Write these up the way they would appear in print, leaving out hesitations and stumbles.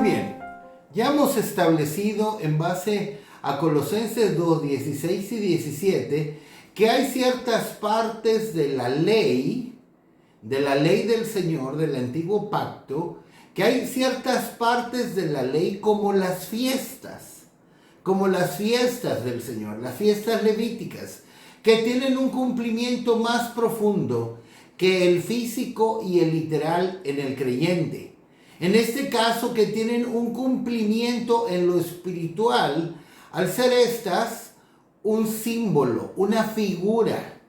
bien, ya hemos establecido en base a Colosenses 2, 16 y 17, que hay ciertas partes de la ley del Señor, del antiguo pacto, que hay ciertas partes de la ley como las fiestas del Señor, las fiestas levíticas, que tienen un cumplimiento más profundo que el físico y el literal en el creyente. En este caso, que tienen un cumplimiento en lo espiritual, al ser estas un símbolo, una figura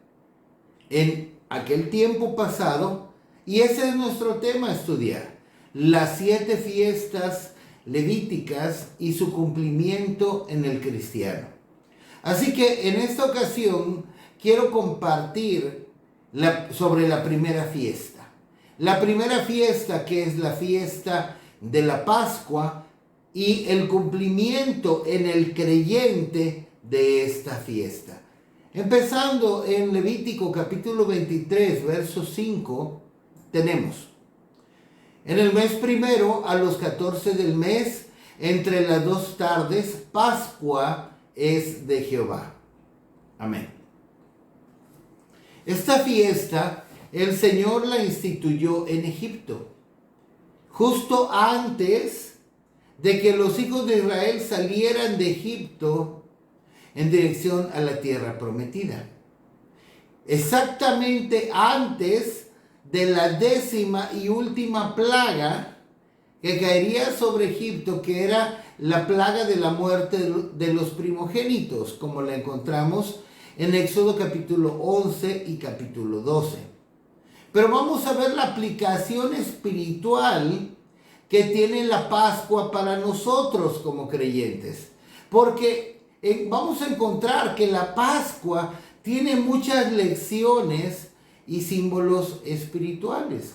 en aquel tiempo pasado, y ese es nuestro tema a estudiar, las 7 fiestas levíticas y su cumplimiento en el cristiano. Así que en esta ocasión quiero compartir sobre la primera fiesta. La primera fiesta, que es la fiesta de la Pascua, y el cumplimiento en el creyente de esta fiesta. Empezando en Levítico capítulo 23, verso 5, tenemos: en el mes primero, a los 14 del mes, entre las 2 tardes, Pascua es de Jehová. Amén. Esta fiesta el Señor la instituyó en Egipto, justo antes de que los hijos de Israel salieran de Egipto en dirección a la tierra prometida. Exactamente antes de la 10ª y última plaga que caería sobre Egipto, que era la plaga de la muerte de los primogénitos, como la encontramos en Éxodo capítulo 11 y capítulo 12. Pero vamos a ver la aplicación espiritual que tiene la Pascua para nosotros como creyentes. Porque vamos a encontrar que la Pascua tiene muchas lecciones y símbolos espirituales.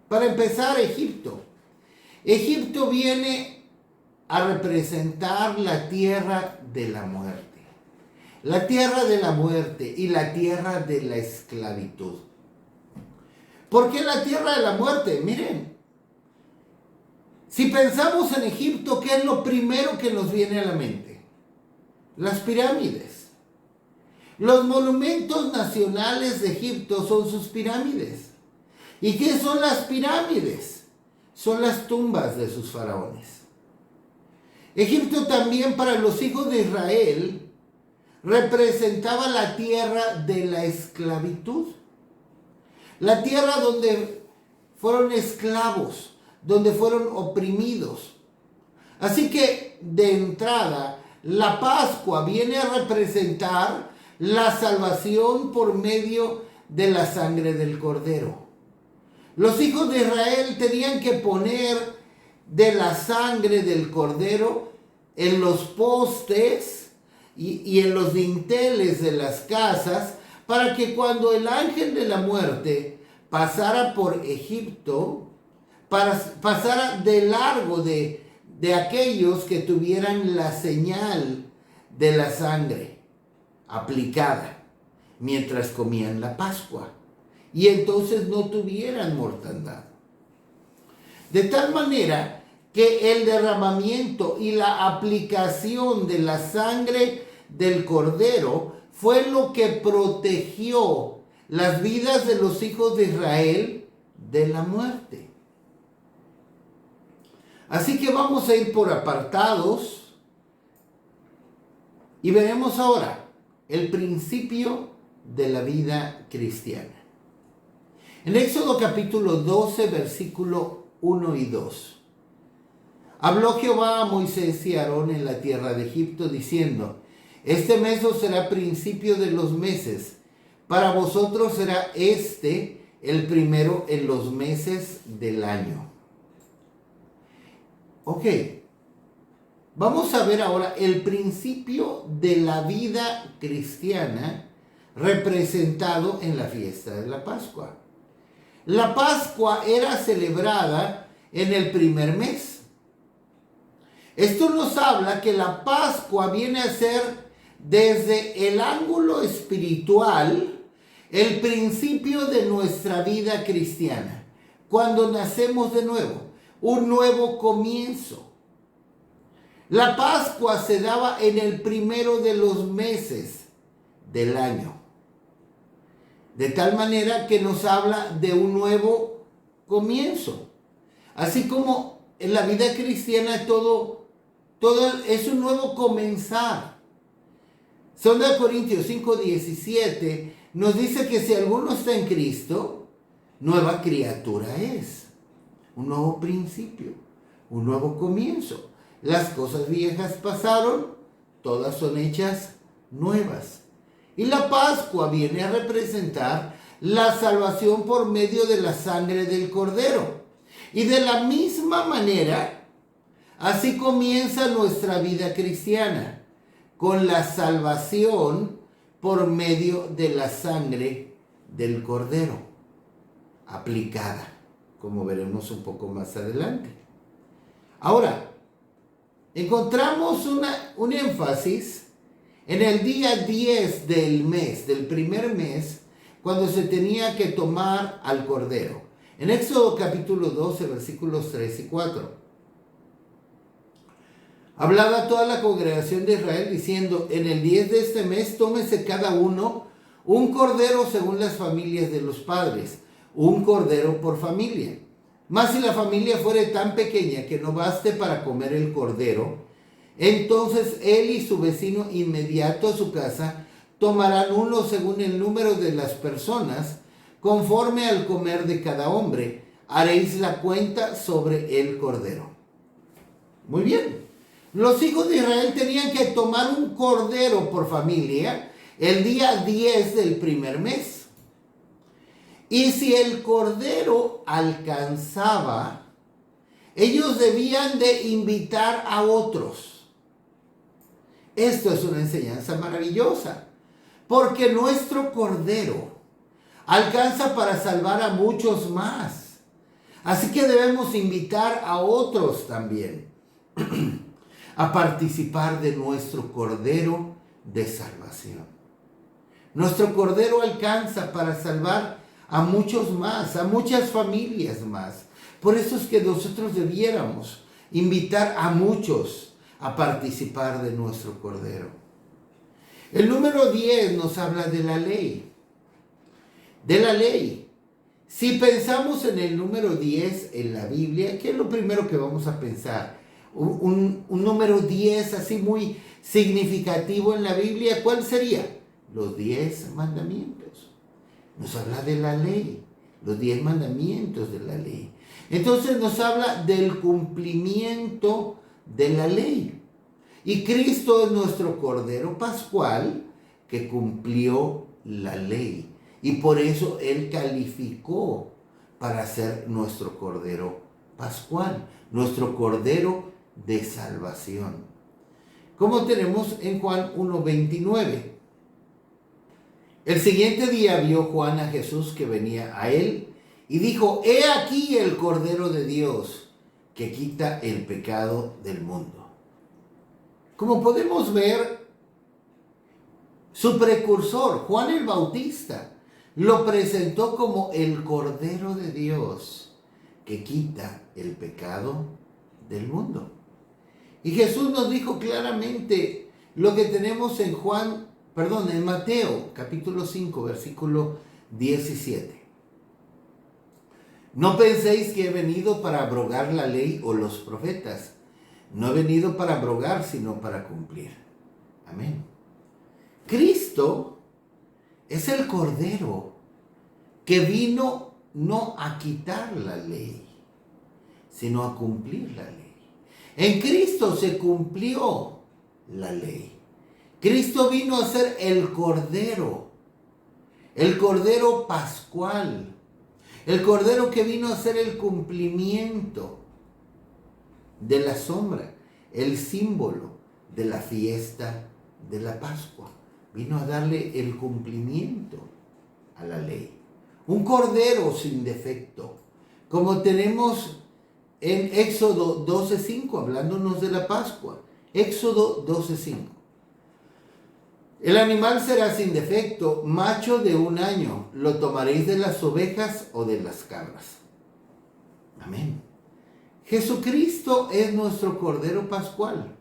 Para empezar, Egipto. Egipto viene a representar la tierra de la muerte. La tierra de la muerte y la tierra de la esclavitud. ¿Por qué la tierra de la muerte? Miren, si pensamos en Egipto, ¿qué es lo primero que nos viene a la mente? Las pirámides. Los monumentos nacionales de Egipto son sus pirámides. ¿Y qué son las pirámides? Son las tumbas de sus faraones. Egipto también, para los hijos de Israel, representaba la tierra de la esclavitud. La tierra donde fueron esclavos, donde fueron oprimidos. Así que, de entrada, la Pascua viene a representar la salvación por medio de la sangre del Cordero. Los hijos de Israel tenían que poner de la sangre del Cordero en los postes y en los dinteles de las casas, para que cuando el ángel de la muerte pasara por Egipto, pasara de largo de aquellos que tuvieran la señal de la sangre aplicada mientras comían la Pascua, y entonces no tuvieran mortandad. De tal manera que el derramamiento y la aplicación de la sangre del Cordero fue lo que protegió las vidas de los hijos de Israel de la muerte. Así que vamos a ir por apartados y veremos ahora el principio de la vida cristiana. En Éxodo capítulo 12, versículo 1 y 2. Habló Jehová a Moisés y a Aarón en la tierra de Egipto, diciendo: este mes os será principio de los meses. Para vosotros será el primero en los meses del año. Ok. Vamos a ver ahora el principio de la vida cristiana representado en la fiesta de la Pascua. La Pascua era celebrada en el primer mes. Esto nos habla que la Pascua viene a ser, desde el ángulo espiritual, el principio de nuestra vida cristiana. Cuando nacemos de nuevo, un nuevo comienzo. La Pascua se daba en el primero de los meses del año. De tal manera que nos habla de un nuevo comienzo. Así como en la vida cristiana todo es un nuevo comenzar. 2 Corintios 5:17 nos dice que si alguno está en Cristo, nueva criatura es. Un nuevo principio, un nuevo comienzo. Las cosas viejas pasaron, todas son hechas nuevas. Y la Pascua viene a representar la salvación por medio de la sangre del Cordero. Y de la misma manera, así comienza nuestra vida cristiana, con la salvación por medio de la sangre del Cordero, aplicada, como veremos un poco más adelante. Ahora, encontramos un énfasis en el día 10 del mes, del primer mes, cuando se tenía que tomar al Cordero. En Éxodo capítulo 12, versículos 3 y 4. Hablaba toda la congregación de Israel diciendo: en el 10 de este mes tómese cada uno un cordero según las familias de los padres, un cordero por familia. Mas si la familia fuere tan pequeña que no baste para comer el cordero, entonces él y su vecino inmediato a su casa tomarán uno según el número de las personas, conforme al comer de cada hombre. Haréis la cuenta sobre el cordero. Muy bien. Los hijos de Israel tenían que tomar un cordero por familia el día 10 del primer mes. Y si el cordero alcanzaba, ellos debían de invitar a otros. Esto es una enseñanza maravillosa, porque nuestro cordero alcanza para salvar a muchos más. Así que debemos invitar a otros también a participar de nuestro cordero de salvación. Nuestro cordero alcanza para salvar a muchos más, a muchas familias más. Por eso es que nosotros debiéramos invitar a muchos a participar de nuestro cordero. El número 10 nos habla de la ley. De la ley. Si pensamos en el número 10 en la Biblia, ¿qué es lo primero que vamos a pensar? Un número 10 así muy significativo en la Biblia, ¿cuál sería? Los 10 mandamientos. Nos habla de la ley, los 10 mandamientos de la ley. Entonces nos habla del cumplimiento de la ley. Y Cristo es nuestro Cordero Pascual que cumplió la ley. Y por eso Él calificó para ser nuestro Cordero Pascual, nuestro Cordero de salvación. Como tenemos en Juan 1:29. El siguiente día vio Juan a Jesús que venía a él y dijo: he aquí el Cordero de Dios que quita el pecado del mundo. Como podemos ver, su precursor, Juan el Bautista, lo presentó como el Cordero de Dios que quita el pecado del mundo. Y Jesús nos dijo claramente lo que tenemos en en Mateo capítulo 5, versículo 17. No penséis que he venido para abrogar la ley o los profetas. No he venido para abrogar, sino para cumplir. Amén. Cristo es el Cordero que vino no a quitar la ley, sino a cumplir la ley. En Cristo se cumplió la ley. Cristo vino a ser el Cordero Pascual, el Cordero que vino a ser el cumplimiento de la sombra, el símbolo de la fiesta de la Pascua. Vino a darle el cumplimiento a la ley. Un cordero sin defecto, como tenemos en Éxodo 12:5, hablándonos de la Pascua. Éxodo 12:5. El animal será sin defecto, macho de 1 año. Lo tomaréis de las ovejas o de las cabras. Amén. Jesucristo es nuestro Cordero Pascual.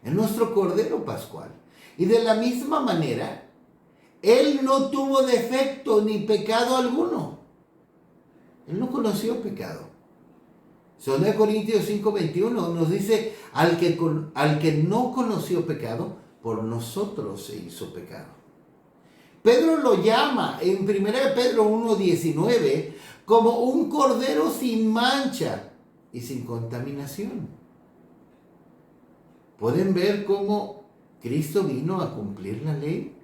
Es nuestro Cordero Pascual. Y de la misma manera, Él no tuvo defecto ni pecado alguno. Él no conoció pecado. 2 Corintios 5:21 nos dice, al que no conoció pecado, por nosotros se hizo pecado. Pedro lo llama en 1 Pedro 1:19 como un cordero sin mancha y sin contaminación. ¿Pueden ver cómo Cristo vino a cumplir la ley?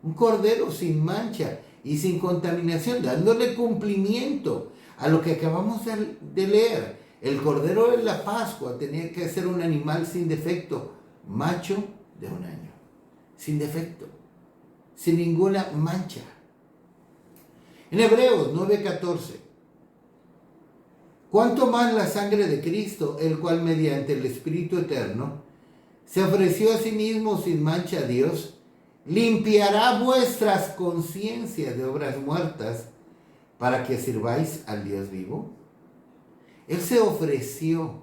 Un cordero sin mancha y sin contaminación, dándole cumplimiento a lo que acabamos de leer. El cordero de la Pascua tenía que ser un animal sin defecto, macho de 1 año, sin defecto, sin ninguna mancha. En Hebreos 9:14, cuánto más la sangre de Cristo, el cual mediante el Espíritu Eterno se ofreció a sí mismo sin mancha a Dios, limpiará vuestras conciencias de obras muertas para que sirváis al Dios vivo. Él se ofreció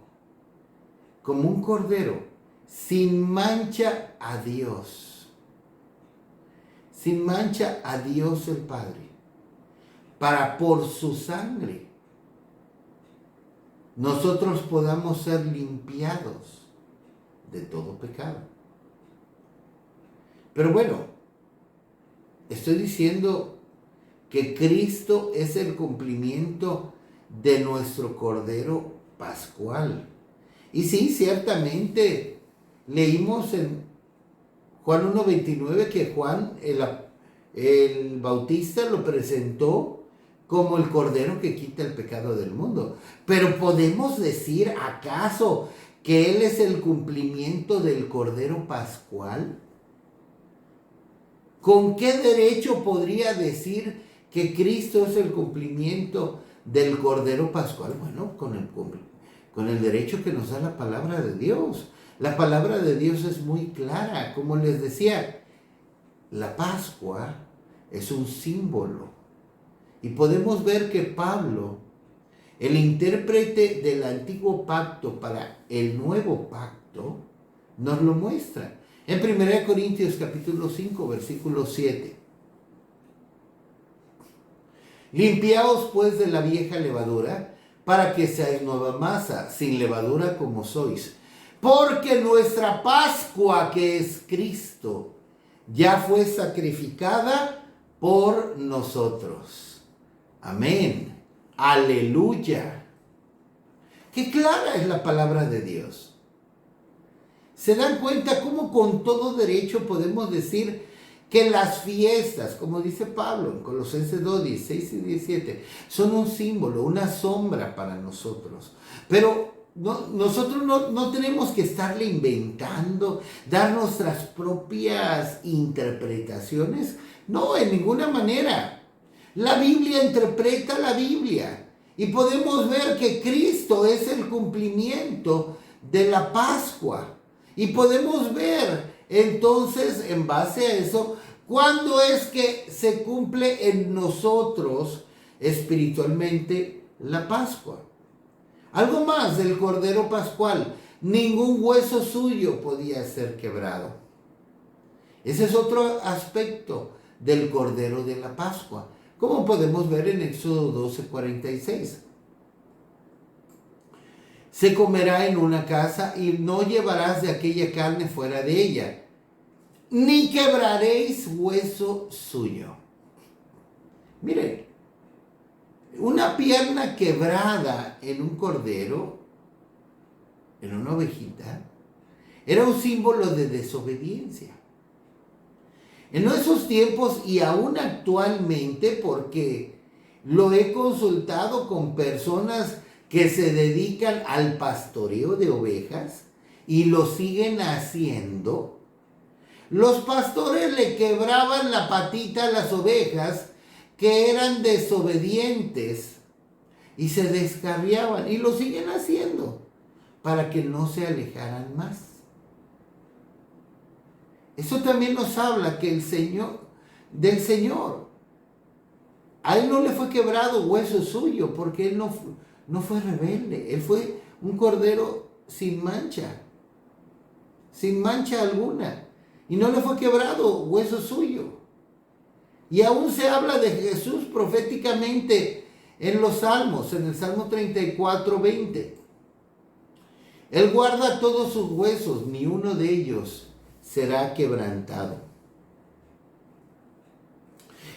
como un cordero sin mancha a Dios, sin mancha a Dios el Padre, para por su sangre nosotros podamos ser limpiados de todo pecado. Pero bueno, estoy diciendo que Cristo es el cumplimiento de nuestro Cordero Pascual. Y sí, ciertamente leímos en Juan 1:29 que Juan el Bautista lo presentó como el Cordero que quita el pecado del mundo. Pero ¿podemos decir acaso que Él es el cumplimiento del Cordero Pascual? ¿Con qué derecho podría decir que Cristo es el cumplimiento del Cordero Pascual? Bueno, con el derecho que nos da la palabra de Dios. La palabra de Dios es muy clara. Como les decía, la Pascua es un símbolo. Y podemos ver que Pablo, el intérprete del antiguo pacto para el nuevo pacto, nos lo muestra. En 1 Corintios capítulo 5, versículo 7. Limpiaos pues de la vieja levadura, para que seáis nueva masa, sin levadura como sois. Porque nuestra Pascua, que es Cristo, ya fue sacrificada por nosotros. Amén. Aleluya. Qué clara es la palabra de Dios. ¿Se dan cuenta cómo con todo derecho podemos decir que las fiestas, como dice Pablo en Colosenses 2, 16 y 17, son un símbolo, una sombra para nosotros? Pero nosotros no tenemos que estarle inventando, dar nuestras propias interpretaciones. No, en ninguna manera. La Biblia interpreta la Biblia y podemos ver que Cristo es el cumplimiento de la Pascua. Y podemos ver entonces, en base a eso, cuándo es que se cumple en nosotros espiritualmente la Pascua. Algo más del Cordero Pascual: ningún hueso suyo podía ser quebrado. Ese es otro aspecto del Cordero de la Pascua, como podemos ver en Éxodo 12:46. Se comerá en una casa y no llevarás de aquella carne fuera de ella, ni quebraréis hueso suyo. Miren, una pierna quebrada en un cordero, en una ovejita, era un símbolo de desobediencia. En esos tiempos y aún actualmente, porque lo he consultado con personas que se dedican al pastoreo de ovejas y lo siguen haciendo, los pastores le quebraban la patita a las ovejas que eran desobedientes y se descarriaban, y lo siguen haciendo para que no se alejaran más. Eso también nos habla que del Señor, a Él no le fue quebrado hueso suyo, porque Él no fue rebelde. Él fue un cordero sin mancha alguna. Y no le fue quebrado hueso suyo. Y aún se habla de Jesús proféticamente en los Salmos, en el Salmo 34:20. Él guarda todos sus huesos, ni uno de ellos será quebrantado.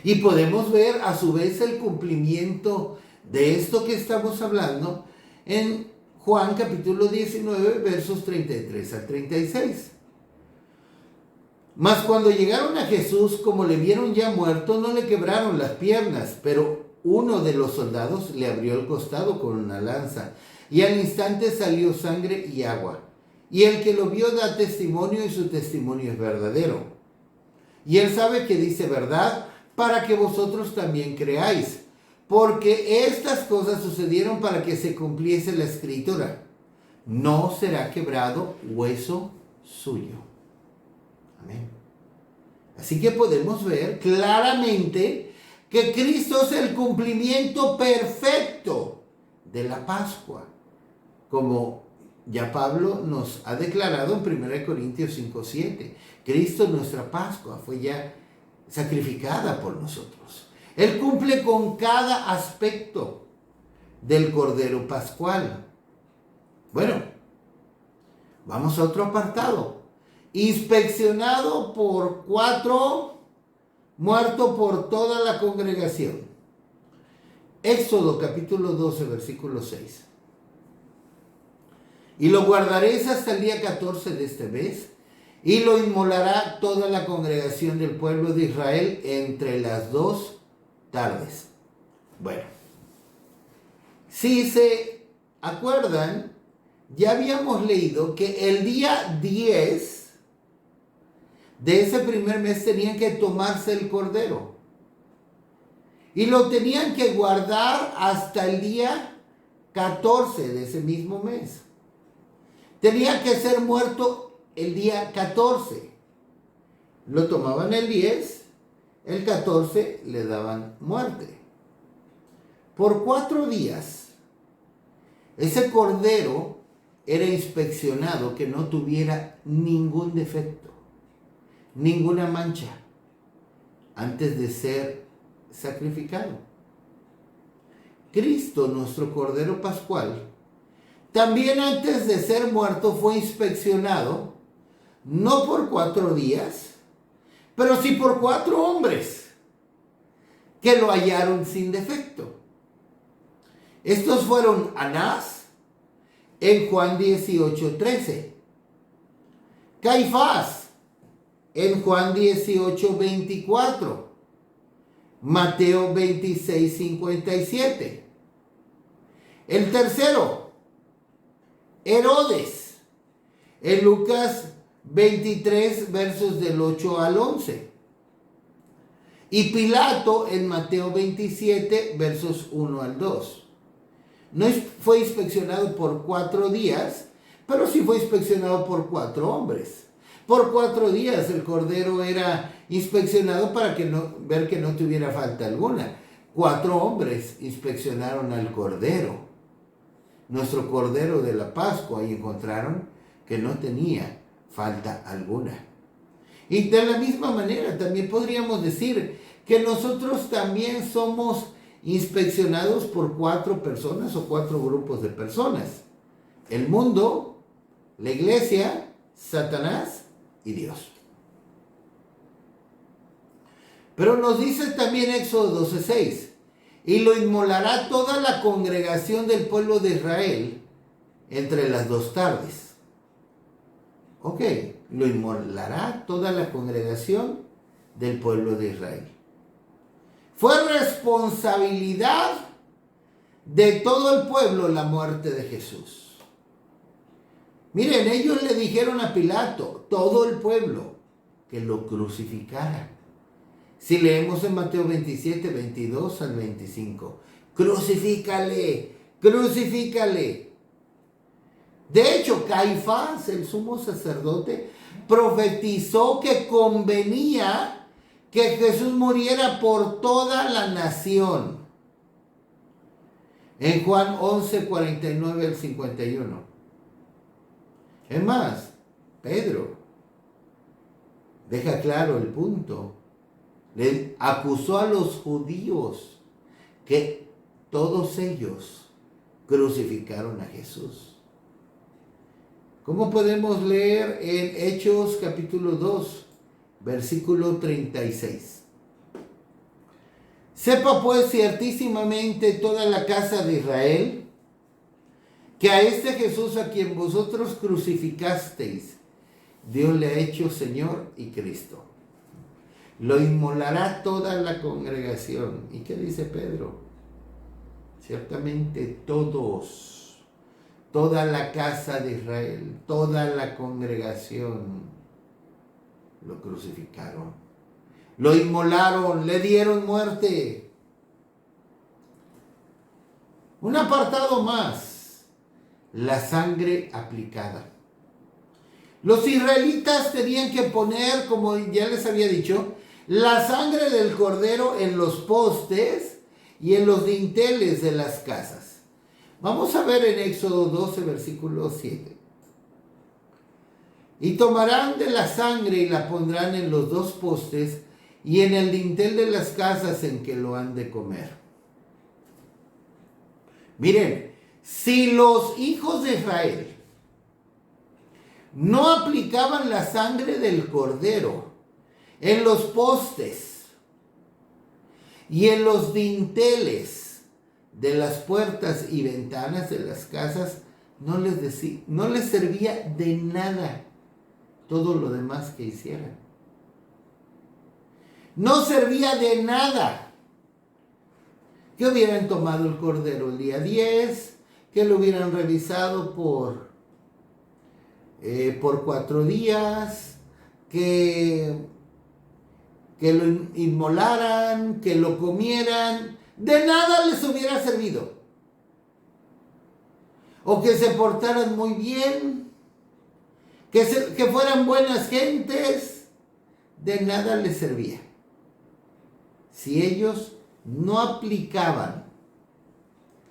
Y podemos ver a su vez el cumplimiento de esto que estamos hablando en Juan capítulo 19, versos 33 al 36. Mas cuando llegaron a Jesús, como le vieron ya muerto, no le quebraron las piernas, pero uno de los soldados le abrió el costado con una lanza, y al instante salió sangre y agua. Y el que lo vio da testimonio, y su testimonio es verdadero. Y él sabe que dice verdad, para que vosotros también creáis, porque estas cosas sucedieron para que se cumpliese la escritura: no será quebrado hueso suyo. Amén. Así que podemos ver claramente que Cristo es el cumplimiento perfecto de la Pascua, como ya Pablo nos ha declarado en 1 Corintios 5:7. Cristo, nuestra Pascua, fue ya sacrificada por nosotros. Él cumple con cada aspecto del Cordero Pascual. Bueno, vamos a otro apartado. Inspeccionado por 4, muerto por toda la congregación. Éxodo capítulo 12, versículo 6. Y lo guardaréis hasta el día 14 de este mes, y lo inmolará toda la congregación del pueblo de Israel entre las 2 tardes. Bueno, si se acuerdan, ya habíamos leído que el día 10 de ese primer mes tenían que tomarse el cordero. Y lo tenían que guardar hasta el día 14 de ese mismo mes. Tenía que ser muerto el día 14. Lo tomaban el 10, el 14 le daban muerte. Por 4 días, ese cordero era inspeccionado que no tuviera ningún defecto, ninguna mancha, antes de ser sacrificado. Cristo, nuestro Cordero Pascual, también antes de ser muerto fue inspeccionado, no por 4 días, pero sí por 4 hombres que lo hallaron sin defecto. Estos fueron Anás, en Juan 18:13, Caifás, en Juan 18:24, Mateo 26:57. El tercero, Herodes, en Lucas 23, versos del 8 al 11. Y Pilato en Mateo 27, versos 1 al 2. No fue inspeccionado por 4 días, pero sí fue inspeccionado por 4 hombres. Por 4 días el cordero era inspeccionado para ver que no tuviera falta alguna. 4 hombres inspeccionaron al cordero, nuestro cordero de la Pascua, y encontraron que no tenía falta alguna. Y de la misma manera también podríamos decir que nosotros también somos inspeccionados por 4 personas o 4 grupos de personas: el mundo, la iglesia, Satanás y Dios. Pero nos dice también Éxodo 12:6: y lo inmolará toda la congregación del pueblo de Israel entre las 2 tardes. Ok, lo inmolará toda la congregación del pueblo de Israel. Fue responsabilidad de todo el pueblo la muerte de Jesús. Miren, ellos le dijeron a Pilato, todo el pueblo, que lo crucificara. Si leemos en Mateo 27, 22 al 25, crucifícale, crucifícale. De hecho, Caifás, el sumo sacerdote, profetizó que convenía que Jesús muriera por toda la nación. En Juan 11, 49 al 51. Es más, Pedro deja claro el punto. Le acusó a los judíos que todos ellos crucificaron a Jesús. ¿Cómo podemos leer en Hechos capítulo 2, versículo 36? Sepa pues ciertísimamente toda la casa de Israel que a este Jesús a quien vosotros crucificasteis, Dios le ha hecho Señor y Cristo. Lo inmolará toda la congregación. ¿Y qué dice Pedro? Ciertamente todos, toda la casa de Israel, toda la congregación lo crucificaron. Lo inmolaron, le dieron muerte. Un apartado más, la sangre aplicada. Los israelitas tenían que poner, como ya les había dicho, la sangre del cordero en los postes y en los dinteles de las casas. Vamos a ver en Éxodo 12, versículo 7. Y tomarán de la sangre y la pondrán en los dos postes y en el dintel de las casas en que lo han de comer. Miren, si los hijos de Israel no aplicaban la sangre del cordero en los postes y en los dinteles de las puertas y ventanas de las casas, no les servía de nada todo lo demás que hicieran. No servía de nada que hubieran tomado el cordero el día 10, que lo hubieran revisado por 4 días, que lo inmolaran, que lo comieran. De nada les hubiera servido. O que se portaran muy bien, que fueran buenas gentes. De nada les servía si ellos no aplicaban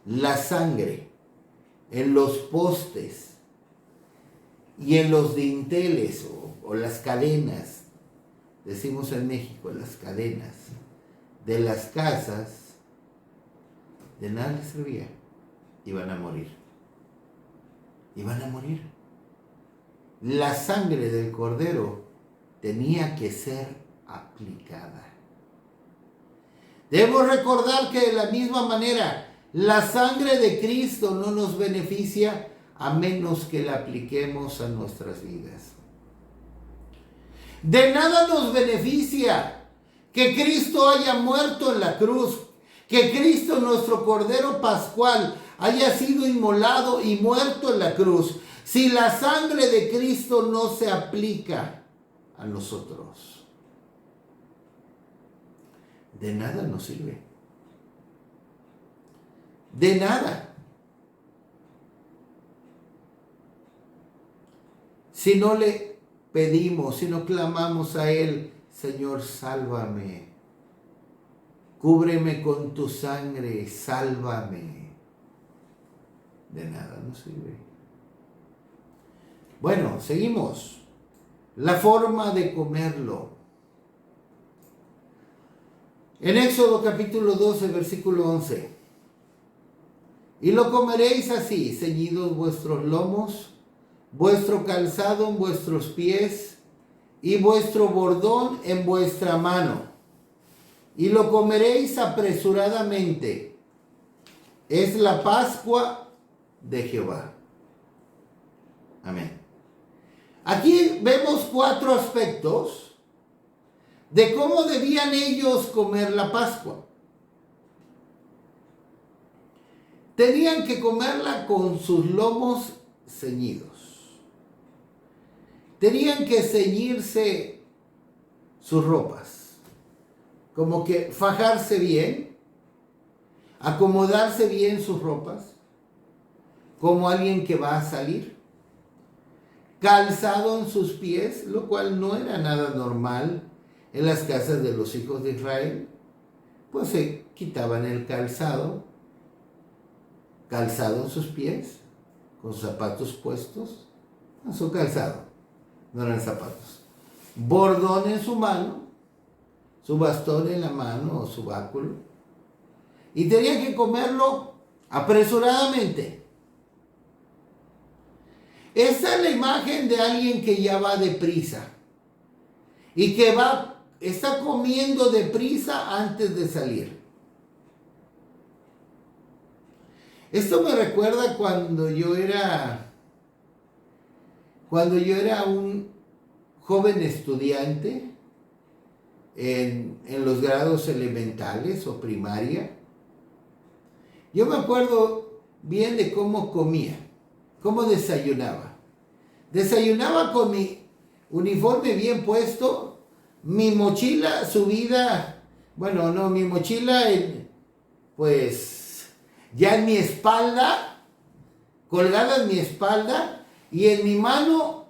la sangre en los postes y en los dinteles o las cadenas, decimos en México, las cadenas de las casas. De nada les servía. Iban a morir. Iban a morir. La sangre del cordero tenía que ser aplicada. Debemos recordar que de la misma manera, la sangre de Cristo no nos beneficia a menos que la apliquemos a nuestras vidas. De nada nos beneficia que Cristo haya muerto en la cruz, que Cristo, nuestro Cordero Pascual, haya sido inmolado y muerto en la cruz, si la sangre de Cristo no se aplica a nosotros. De nada nos sirve. De nada. Si no le pedimos, si no clamamos a Él, Señor, sálvame. Cúbreme con tu sangre, sálvame. De nada nos sirve. Bueno, seguimos. La forma de comerlo. En Éxodo capítulo 12, versículo 11. Y lo comeréis así, ceñidos vuestros lomos, vuestro calzado en vuestros pies y vuestro bordón en vuestra mano. Y lo comeréis apresuradamente. Es la Pascua de Jehová. Amén. Aquí vemos 4 aspectos de cómo debían ellos comer la Pascua. Tenían que comerla con sus lomos ceñidos. Tenían que ceñirse sus ropas. Como que fajarse bien, acomodarse bien sus ropas, como alguien que va a salir. Calzado en sus pies, lo cual no era nada normal en las casas de los hijos de Israel. Pues se quitaban el calzado calzado en sus pies, con zapatos puestos, en su calzado, no eran zapatos, bordón en su mano, su bastón en la mano o su báculo, y tenía que comerlo apresuradamente. Esta es la imagen de alguien que ya va deprisa y que está comiendo deprisa antes de salir. Esto me recuerda cuando yo era un joven estudiante en los grados elementales o primaria. Yo me acuerdo bien de cómo comía, cómo desayunaba. Desayunaba con mi uniforme bien puesto, mi mochila subida, bueno, no, mi mochila pues ya en mi espalda, colgada en mi espalda, y en mi mano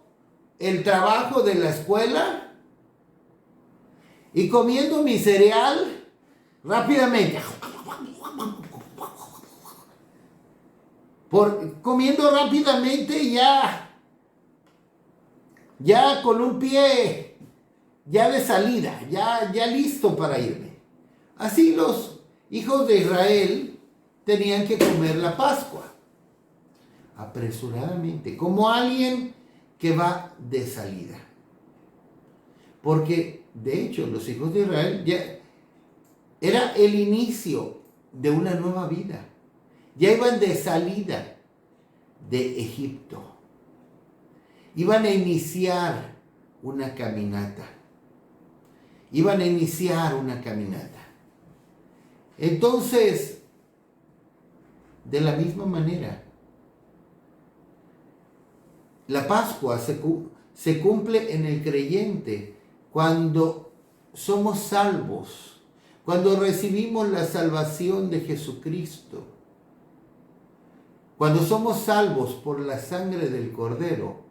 el trabajo de la escuela, y comiendo mi cereal rápidamente. Comiendo rápidamente ya con un pie ya de salida, ya listo para irme. Así los hijos de Israel tenían que comer la Pascua apresuradamente, como alguien que va de salida. Porque de hecho los hijos de Israel ya era el inicio de una nueva vida. Ya iban de salida de Egipto. Iban a iniciar una caminata. Entonces, de la misma manera, la Pascua se cumple en el creyente cuando somos salvos, cuando recibimos la salvación de Jesucristo, cuando somos salvos por la sangre del Cordero.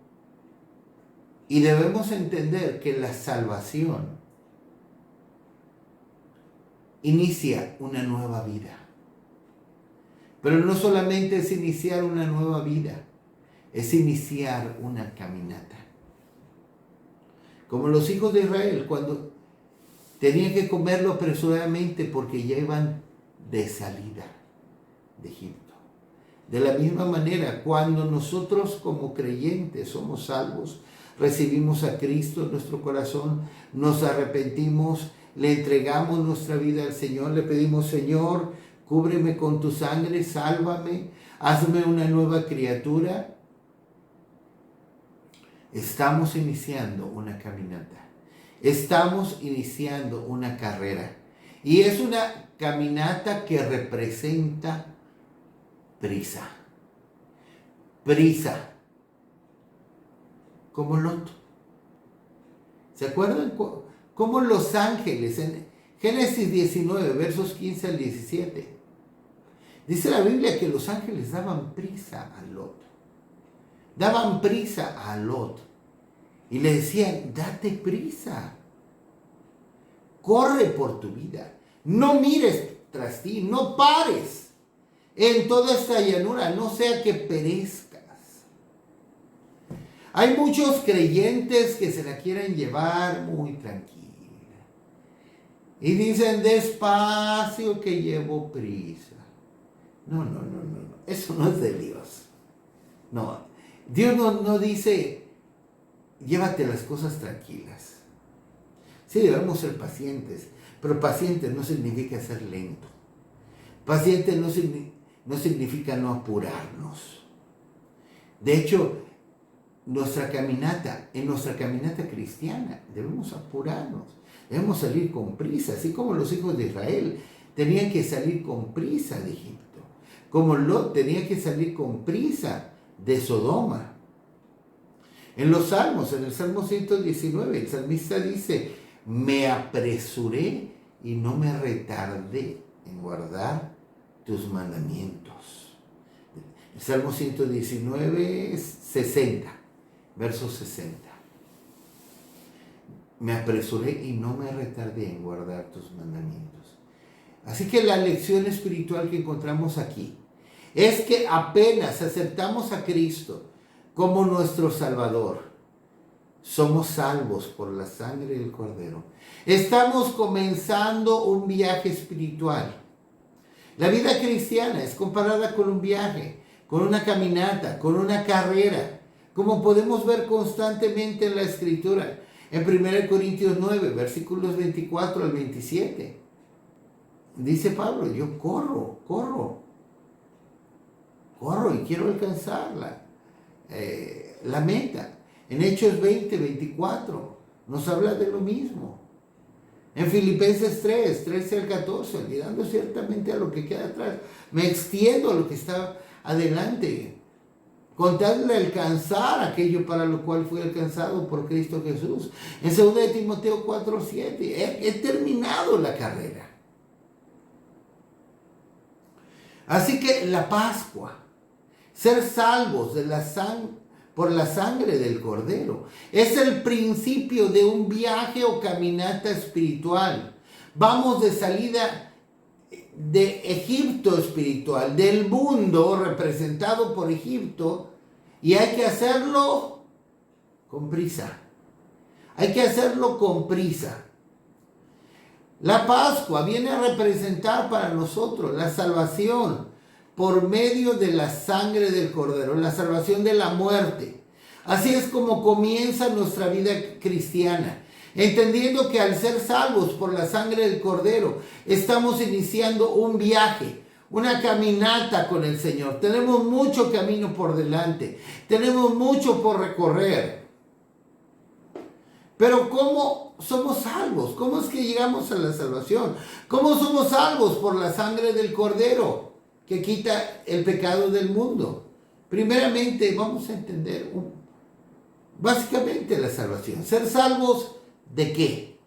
Y debemos entender que la salvación inicia una nueva vida. Pero no solamente es iniciar una nueva vida, es iniciar una caminata. Como los hijos de Israel, cuando tenían que comerlo apresuradamente porque ya iban de salida de Egipto. De la misma manera, cuando nosotros como creyentes somos salvos, recibimos a Cristo en nuestro corazón, nos arrepentimos, le entregamos nuestra vida al Señor, le pedimos: Señor, cúbreme con tu sangre, sálvame, hazme una nueva criatura. Estamos iniciando una caminata, estamos iniciando una carrera, y es una caminata que representa prisa, como Lot. ¿Se acuerdan cómo los ángeles en Génesis 19, versos 15 al 17? Dice la Biblia que los ángeles daban prisa a Lot. Y le decían: date prisa, corre por tu vida, no mires tras ti, no pares en toda esta llanura, no sea que perezcas. Hay muchos creyentes que se la quieren llevar muy tranquila y dicen: despacio que llevo prisa. No, eso no es de Dios. No, Dios no dice: llévate las cosas tranquilas. Sí, debemos ser pacientes, pero paciente no significa ser lento. Paciente no significa no apurarnos. De hecho, en nuestra caminata cristiana, debemos apurarnos, debemos salir con prisa, así como los hijos de Israel tenían que salir con prisa de Egipto, como Lot tenía que salir con prisa de Sodoma. En los Salmos, en el Salmo 119, el salmista dice: me apresuré y no me retardé en guardar tus mandamientos. El Salmo 119 es 60, verso 60. Me apresuré y no me retardé en guardar tus mandamientos. Así que la lección espiritual que encontramos aquí es que apenas aceptamos a Cristo como nuestro Salvador, somos salvos por la sangre del Cordero. Estamos comenzando un viaje espiritual. La vida cristiana es comparada con un viaje, con una caminata, con una carrera, como podemos ver constantemente en la Escritura. En 1 Corintios 9, versículos 24 al 27. Dice Pablo, yo corro y quiero alcanzar la meta. En Hechos 20, 24 nos habla de lo mismo. En Filipenses 3, 13 al 14, olvidando ciertamente a lo que queda atrás, me extiendo a lo que está adelante, con tal de alcanzar aquello para lo cual fui alcanzado por Cristo Jesús. En 2 de Timoteo 4, 7, he terminado la carrera. Así que la Pascua, ser salvos por la sangre del Cordero, es el principio de un viaje o caminata espiritual. Vamos de salida de Egipto espiritual, del mundo representado por Egipto, y hay que hacerlo con prisa. Hay que hacerlo con prisa. La Pascua viene a representar para nosotros la salvación por medio de la sangre del Cordero, la salvación de la muerte. Así es como comienza nuestra vida cristiana, entendiendo que al ser salvos por la sangre del Cordero, estamos iniciando un viaje, una caminata con el Señor. Tenemos mucho camino por delante, tenemos mucho por recorrer. Pero ¿cómo somos salvos? ¿Cómo es que llegamos a la salvación? ¿Cómo somos salvos por la sangre del Cordero que quita el pecado del mundo? Primeramente vamos a entender básicamente la salvación. ¿Ser salvos de qué?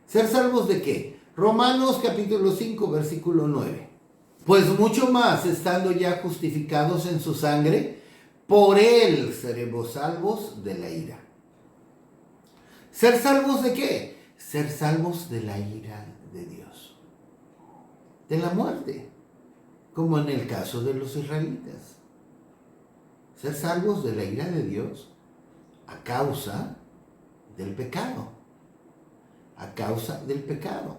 ¿Ser salvos de qué? Romanos capítulo 5, versículo 9. Pues mucho más, estando ya justificados en su sangre, por él seremos salvos de la ira. ¿Ser salvos de qué? Ser salvos de la ira de Dios. De la muerte, como en el caso de los israelitas. Ser salvos de la ira de Dios a causa del pecado. A causa del pecado.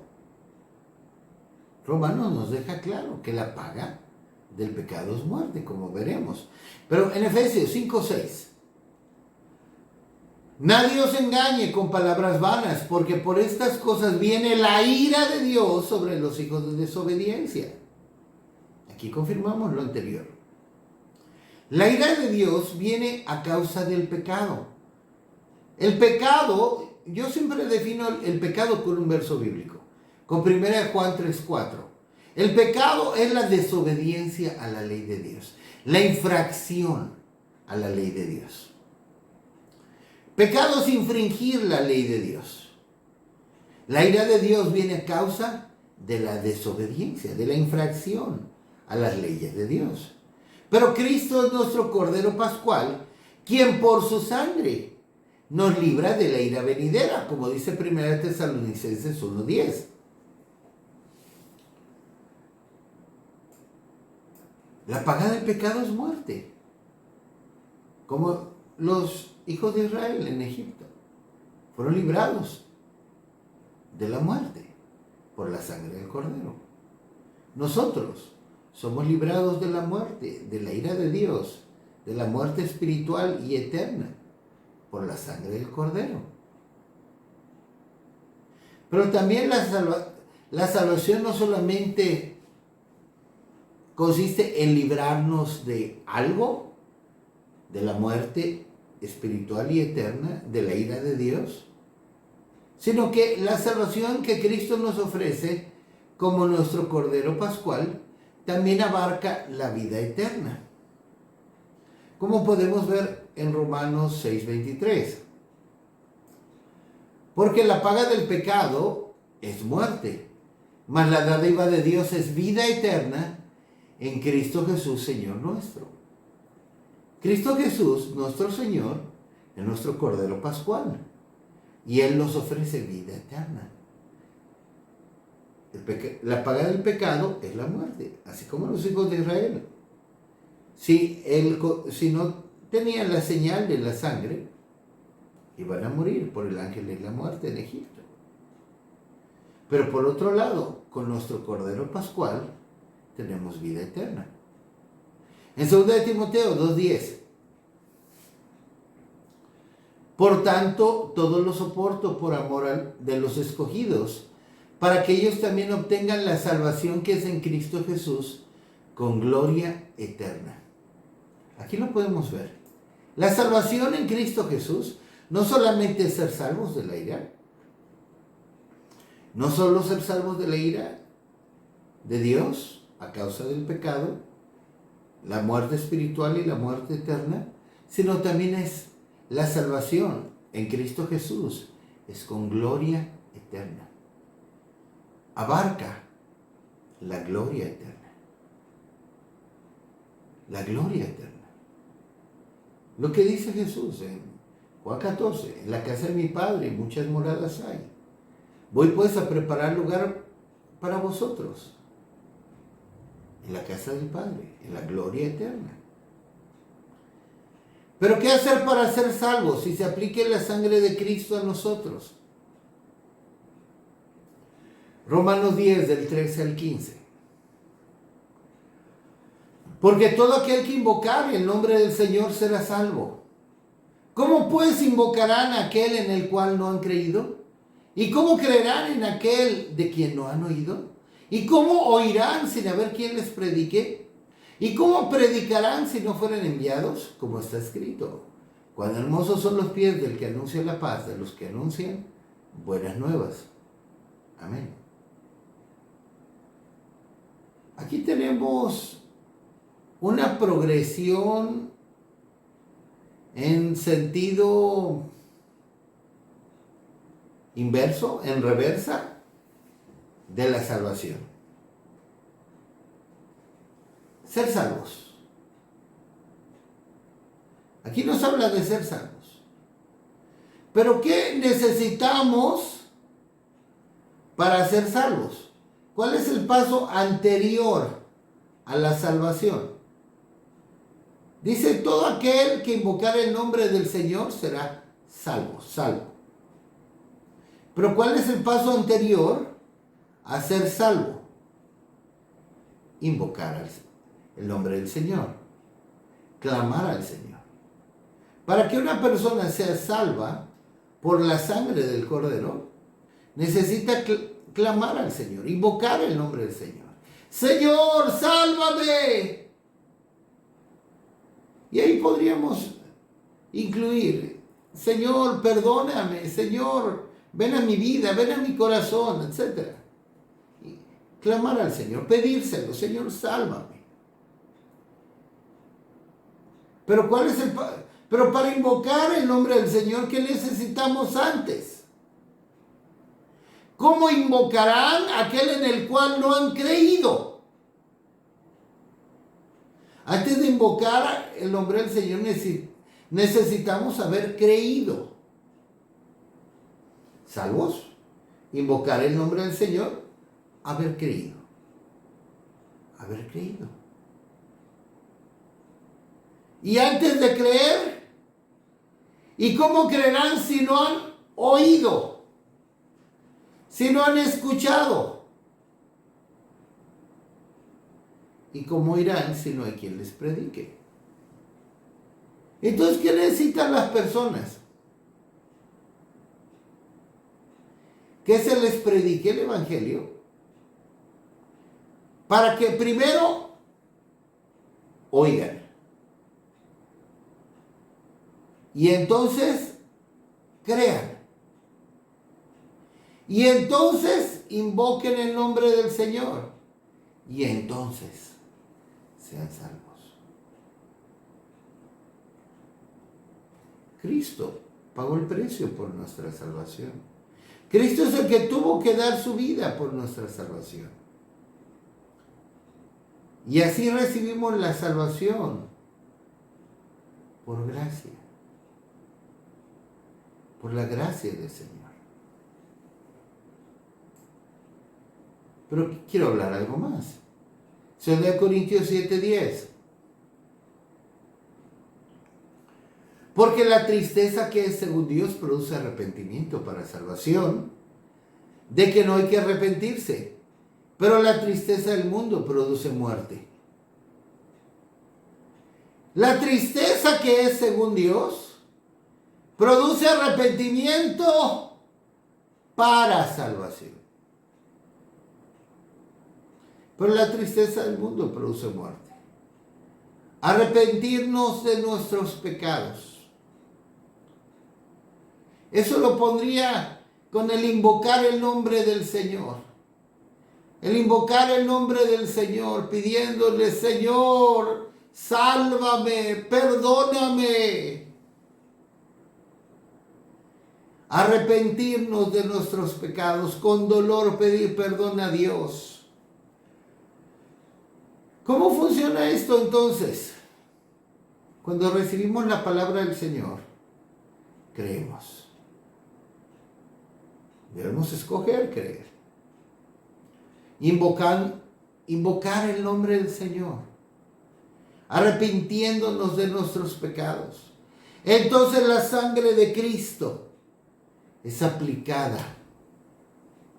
Romanos nos deja claro que la paga del pecado es muerte, como veremos. Pero en Efesios 5, 6. Nadie os engañe con palabras vanas, porque por estas cosas viene la ira de Dios sobre los hijos de desobediencia. Aquí confirmamos lo anterior. La ira de Dios viene a causa del pecado. El pecado, yo siempre defino el pecado con un verso bíblico, con 1 Juan 3:4. El pecado es la desobediencia a la ley de Dios, la infracción a la ley de Dios. Pecado es infringir la ley de Dios. La ira de Dios viene a causa de la desobediencia, de la infracción a las leyes de Dios. Pero Cristo es nuestro Cordero Pascual, quien por su sangre nos libra de la ira venidera, como dice 1 Tesalonicenses 1:10. La paga del pecado es muerte, como los hijos de Israel en Egipto fueron librados de la muerte por la sangre del Cordero. Nosotros somos librados de la muerte, de la ira de Dios, de la muerte espiritual y eterna por la sangre del Cordero. Pero también la salvación no solamente consiste en librarnos de algo, de la muerte espiritual y eterna, de la ira de Dios, sino que la salvación que Cristo nos ofrece como nuestro Cordero Pascual también abarca la vida eterna, como podemos ver en Romanos 6:23. Porque la paga del pecado es muerte, mas la dádiva de Dios es vida eterna en Cristo Jesús, Señor nuestro. Cristo Jesús, nuestro Señor, es nuestro Cordero Pascual, y Él nos ofrece vida eterna. La paga del pecado es la muerte, así como los hijos de Israel Si no tenían la señal de la sangre, iban a morir por el ángel de la muerte en Egipto. Pero por otro lado, con nuestro Cordero Pascual, tenemos vida eterna. En 2 de Timoteo 2:10. Por tanto, todo lo soporto por amor de los escogidos, para que ellos también obtengan la salvación que es en Cristo Jesús, con gloria eterna. Aquí lo podemos ver. La salvación en Cristo Jesús no solamente es ser salvos de la ira, no solo ser salvos de la ira de Dios a causa del pecado, la muerte espiritual y la muerte eterna, sino también es la salvación en Cristo Jesús, es con gloria eterna. Abarca la gloria eterna. La gloria eterna. Lo que dice Jesús en Juan 14, en la casa de mi Padre muchas moradas hay. Voy pues a preparar lugar para vosotros. En la casa del Padre, en la gloria eterna. Pero ¿qué hacer para ser salvos si se aplique la sangre de Cristo a nosotros? Romanos 10, del 13 al 15. Porque todo aquel que invocare el nombre del Señor será salvo. ¿Cómo pues invocarán a aquel en el cual no han creído? ¿Y cómo creerán en aquel de quien no han oído? ¿Y cómo oirán sin haber quien les predique? ¿Y cómo predicarán si no fueran enviados? Como está escrito: cuán hermosos son los pies del que anuncia la paz, de los que anuncian buenas nuevas. Amén. Aquí tenemos una progresión en sentido inverso, en reversa, de la salvación. Ser salvos. Aquí nos habla de ser salvos. Pero ¿qué necesitamos para ser salvos? ¿Cuál es el paso anterior a la salvación? Dice: todo aquel que invocare el nombre del Señor será salvo, salvo. Pero ¿cuál es el paso anterior a ser salvo? Invocar el nombre del Señor, clamar al Señor. Para que una persona sea salva por la sangre del Cordero, necesita clamar al Señor, invocar el nombre del Señor. Señor, sálvame. Y ahí podríamos incluir: Señor, perdóname, Señor, ven a mi vida, ven a mi corazón, etc. Y clamar al Señor, pedírselo: Señor, sálvame. Pero para invocar el nombre del Señor, ¿qué necesitamos antes? ¿Cómo invocarán aquel en el cual no han creído? Antes de invocar el nombre del Señor necesitamos haber creído. Salvos, invocar el nombre del Señor, haber creído. Haber creído. Y antes de creer, ¿y cómo creerán si no han oído? Si no han escuchado. ¿Y cómo irán si no hay quien les predique? Entonces, ¿qué necesitan las personas? Que se les predique el Evangelio, para que primero oigan. Y entonces crean. Y entonces invoquen el nombre del Señor. Y entonces sean salvos. Cristo pagó el precio por nuestra salvación. Cristo es el que tuvo que dar su vida por nuestra salvación. Y así recibimos la salvación por gracia. Por la gracia del Señor. Pero quiero hablar algo más. 2 Corintios 7:10. Porque la tristeza que es según Dios produce arrepentimiento para salvación, de que no hay que arrepentirse. Pero la tristeza del mundo produce muerte. La tristeza que es según Dios produce arrepentimiento para salvación. Pero la tristeza del mundo produce muerte. Arrepentirnos de nuestros pecados. Eso lo pondría con el invocar el nombre del Señor. El invocar el nombre del Señor, pidiéndole, Señor, sálvame, perdóname. Arrepentirnos de nuestros pecados, con dolor pedir perdón a Dios. ¿Cómo funciona esto entonces? Cuando recibimos la palabra del Señor, creemos. Debemos escoger creer. Invocar el nombre del Señor. Arrepintiéndonos de nuestros pecados. Entonces la sangre de Cristo es aplicada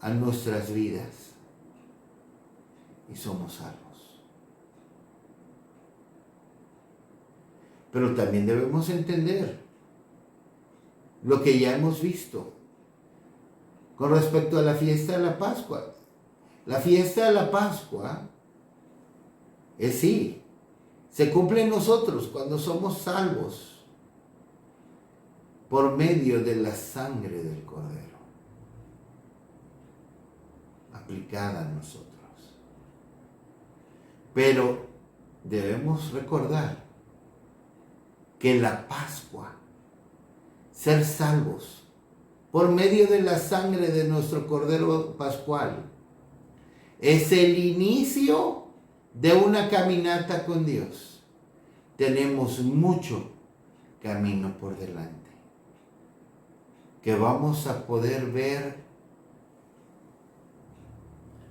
a nuestras vidas. Y somos salvos. Pero también debemos entender lo que ya hemos visto con respecto a la fiesta de la Pascua. La fiesta de la Pascua se cumple en nosotros cuando somos salvos por medio de la sangre del Cordero, aplicada a nosotros. Pero debemos recordar que la Pascua, ser salvos por medio de la sangre de nuestro Cordero Pascual, es el inicio de una caminata con Dios. Tenemos mucho camino por delante que vamos a poder ver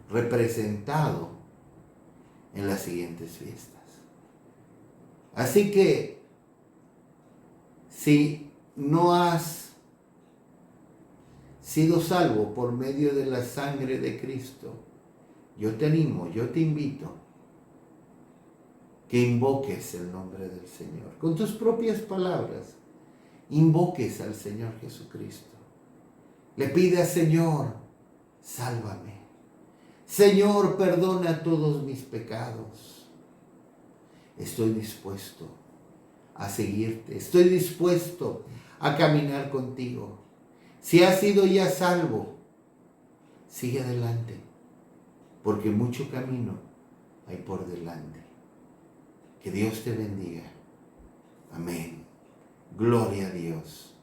representado en las siguientes fiestas. Así que si no has sido salvo por medio de la sangre de Cristo, yo te animo, yo te invito que invoques el nombre del Señor. Con tus propias palabras, invoques al Señor Jesucristo. Le pidas, Señor, sálvame. Señor, perdona todos mis pecados. Estoy dispuesto a seguirte. Estoy dispuesto a caminar contigo. Si has sido ya salvo, sigue adelante, porque mucho camino hay por delante. Que Dios te bendiga. Amén. Gloria a Dios.